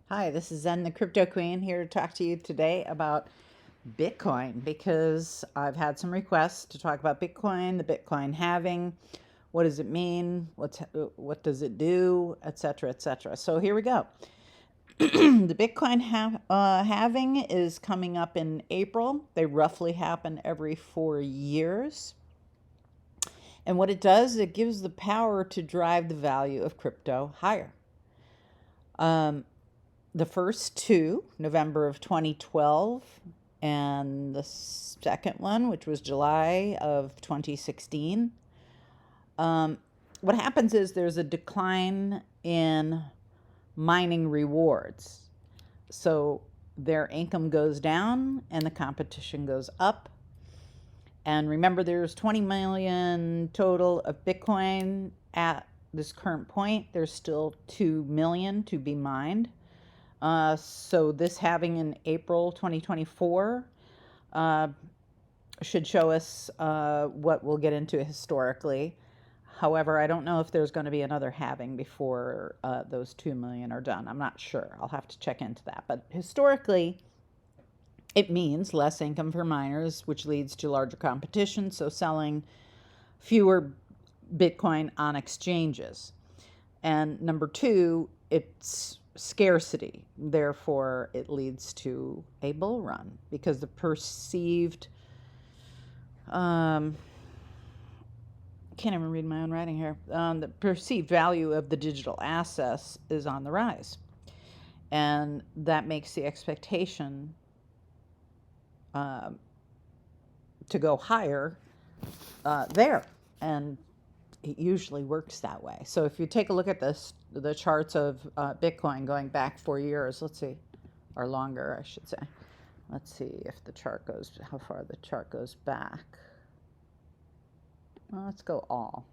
Hi, this is Zen the Crypto Queen here to talk to you today about Bitcoin because I've had some requests to talk about Bitcoin, the Bitcoin halving, what does it mean, what does it do, etc., etc. So here we go. The Bitcoin halving is coming up in April. They roughly happen every 4 years. And what it does, it gives the power to drive the value of crypto higher. The first two, November of 2012, and the second one, which was July of 2016. What happens is there's a decline in mining rewards. So their income goes down and the competition goes up. And remember, there's 20 million total of Bitcoin at this current point. There's still 2 million to be mined. So this halving in April 2024 should show us what we'll get into historically. However, I don't know if there's going to be another halving before those 2 million are done. I'm not sure. I'll have to check into that. But historically, it means less income for miners, which leads to larger competition, so selling fewer Bitcoin on exchanges. And number two, it's scarcity. Therefore, it leads to a bull run because the perceived, can't even read my own writing here, the perceived value of the digital assets is on the rise. And that makes the expectation to go higher there. And it usually works that way. So if you take a look at the charts of Bitcoin going back 4 years, let's see, or longer, I should say. Let's see if the chart goes, how far the chart goes back. Well, let's go all.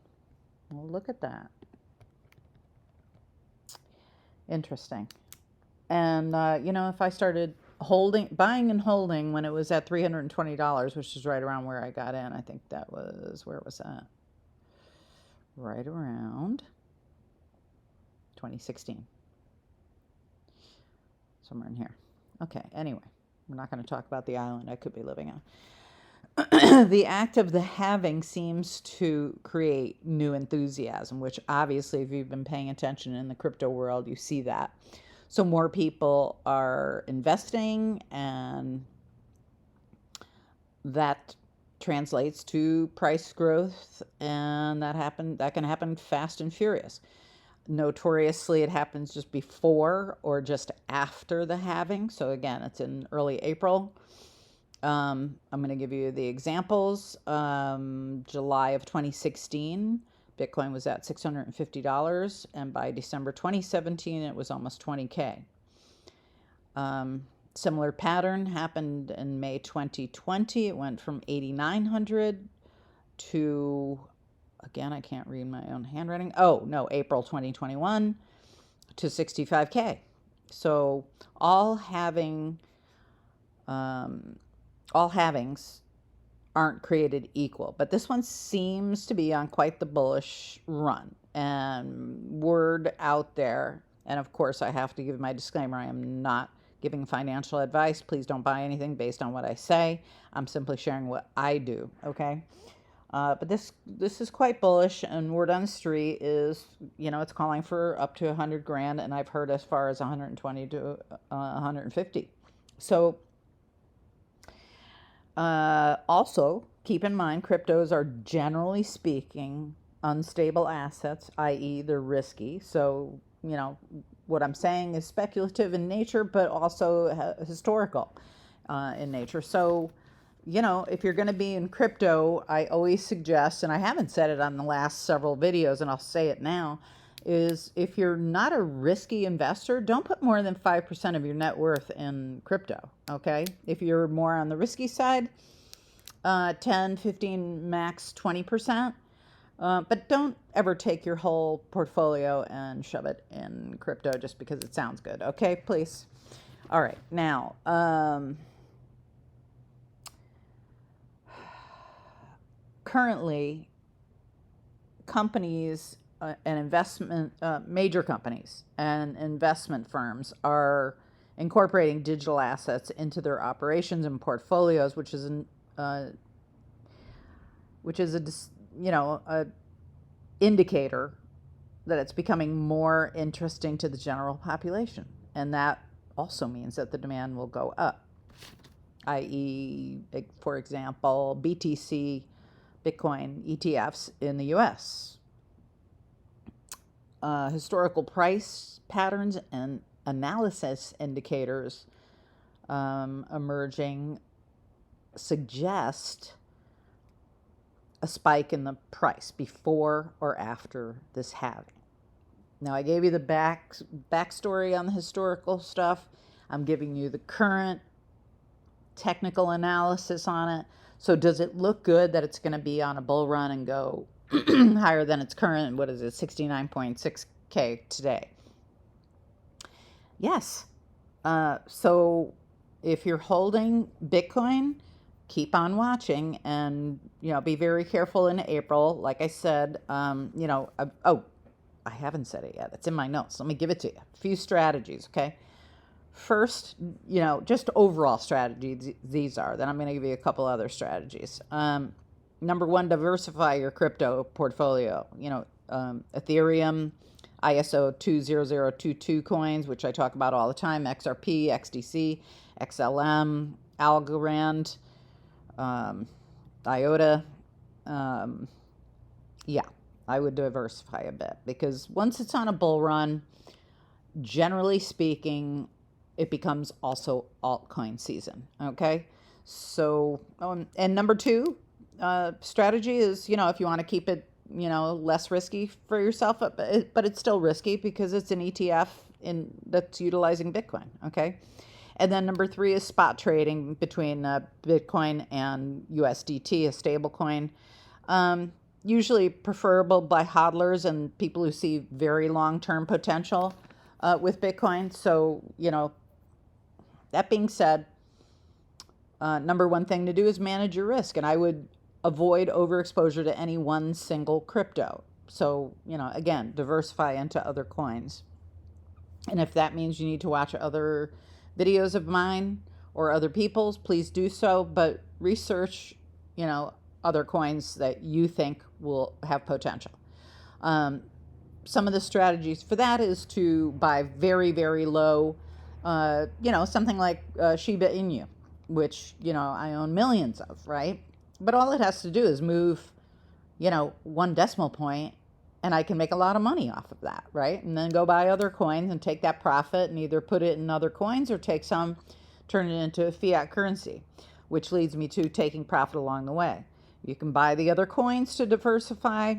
Well, look at that. Interesting. And, if I started buying and holding when it was at $320, which is right around where I got in, I think that was, where was that? Right around 2016. Somewhere in here. Okay, anyway, we're not going to talk about the island I could be living on. The act of the halving seems to create new enthusiasm, which obviously, if you've been paying attention in the crypto world, you see that. So more people are investing, and that translates to price growth, and that can happen fast and furious. Notoriously, it happens just before or just after the halving. So again, it's in early April. I'm going to give you the examples. July of 2016, Bitcoin was at $650, and by December 2017, it was almost 20K. Similar pattern happened in May 2020. It went from 8,900 to, again, I can't read my own handwriting. Oh, no, April 2021 to 65K. So all halvings aren't created equal, but this one seems to be on quite the bullish run, and word out there. And of course, I have to give my disclaimer. I am not giving financial advice. Please don't buy anything based on what I say. I'm simply sharing what I do, okay? But this is quite bullish, and word on the street is, it's calling for up to 100 grand, and I've heard as far as 120 to 150. So also, keep in mind, cryptos are generally speaking unstable assets, i.e. they're risky. So, what I'm saying is speculative in nature, but also historical in nature. So, if you're going to be in crypto, I always suggest, and I haven't said it on the last several videos, and I'll say it now, is if you're not a risky investor, don't put more than 5% of your net worth in crypto, okay? If you're more on the risky side, 10, 15, max 20%. But don't ever take your whole portfolio and shove it in crypto just because it sounds good, okay? Please. All right, now, currently, companies and investment, major companies and investment firms are incorporating digital assets into their operations and portfolios, which is a indicator that it's becoming more interesting to the general population, and that also means that the demand will go up, i.e., for example, BTC Bitcoin ETFs in the US. Historical price patterns and analysis indicators emerging suggest a spike in the price before or after this halving. Now, I gave you the backstory on the historical stuff. I'm giving you the current technical analysis on it. So does it look good that it's going to be on a bull run and go higher than its current, what is it, 69.6K today? Yes. So if you're holding Bitcoin, keep on watching, and be very careful in April. Like I said, I haven't said it yet. It's in my notes. Let me give it to you. A few strategies, okay? First, just overall strategies these are. Then I'm going to give you a couple other strategies. Number one, diversify your crypto portfolio. Ethereum, ISO 20022 coins, which I talk about all the time, XRP, XDC, XLM, Algorand, IOTA. I would diversify a bit, because once it's on a bull run, generally speaking, it becomes also altcoin season. Okay. So, and number two, strategy is, if you want to keep it, less risky for yourself, but it's still risky because it's an ETF that's utilizing Bitcoin. Okay. And then number three is spot trading between Bitcoin and USDT, a stable coin. Usually preferable by hodlers and people who see very long-term potential with Bitcoin. So, that being said, number one thing to do is manage your risk. And I would avoid overexposure to any one single crypto. So, again, diversify into other coins. And if that means you need to watch other videos of mine or other people's, please do so. But research, other coins that you think will have potential. Some of the strategies for that is to buy very, very low, something like Shiba Inu, which, I own millions of, right? But all it has to do is move, 1 decimal point, and I can make a lot of money off of that, right? And then go buy other coins and take that profit and either put it in other coins or take some, turn it into a fiat currency, which leads me to taking profit along the way. You can buy the other coins to diversify,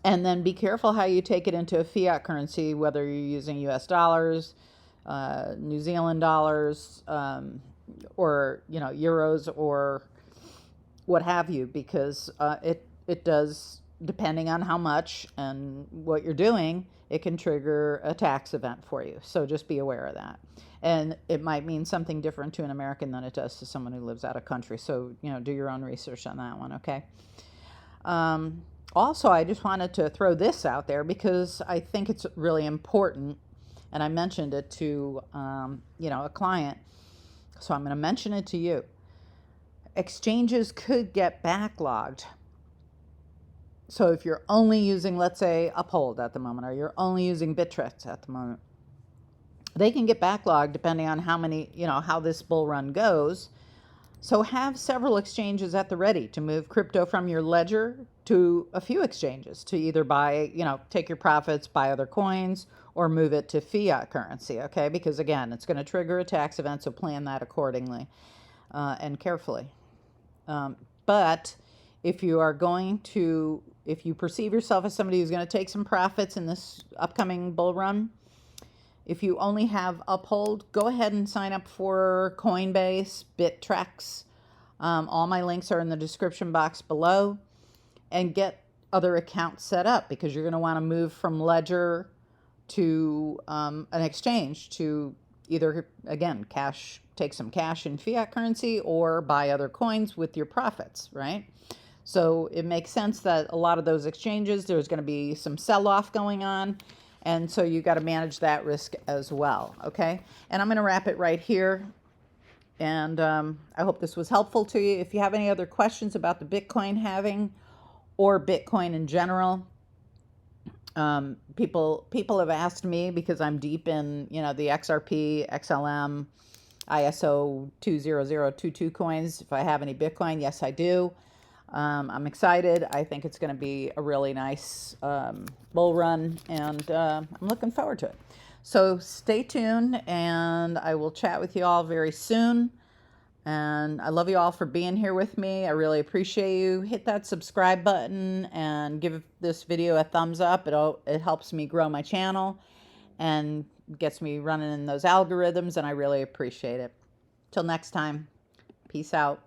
and then be careful how you take it into a fiat currency, whether you're using US dollars, New Zealand dollars, or, euros or what have you, because it does, depending on how much and what you're doing, it can trigger a tax event for you. So just be aware of that. And it might mean something different to an American than it does to someone who lives out of country. So, do your own research on that one, okay? Also, I just wanted to throw this out there because I think it's really important, and I mentioned it to, a client, so I'm going to mention it to you. Exchanges could get backlogged. So if you're only using, let's say, UPHOLD at the moment, or you're only using BITTREX at the moment, they can get backlogged depending on how many, how this bull run goes. So have several exchanges at the ready to move crypto from your ledger to a few exchanges to either buy, take your profits, buy other coins, or move it to fiat currency, okay? Because again, it's going to trigger a tax event, so plan that accordingly and carefully. But if you perceive yourself as somebody who's going to take some profits in this upcoming bull run, if you only have UPHOLD, go ahead and sign up for COINBASE, BITTREX. All my links are in the description box below, and get other accounts set up, because you're going to want to move from ledger to an exchange to either, again, take some cash in fiat currency or buy other coins with your profits, right? So it makes sense that a lot of those exchanges, there's going to be some sell-off going on. And so you got to manage that risk as well. Okay. And I'm going to wrap it right here. And I hope this was helpful to you. If you have any other questions about the Bitcoin halving or Bitcoin in general, people have asked me, because I'm deep in, you know, the XRP, XLM, ISO 20022 coins. If I have any Bitcoin, yes, I do. I'm excited. I think it's going to be a really nice bull run, and I'm looking forward to it. So stay tuned, and I will chat with you all very soon. And I love you all for being here with me. I really appreciate you. Hit that subscribe button and give this video a thumbs up. It helps me grow my channel and gets me running in those algorithms, and I really appreciate it. Till next time, peace out.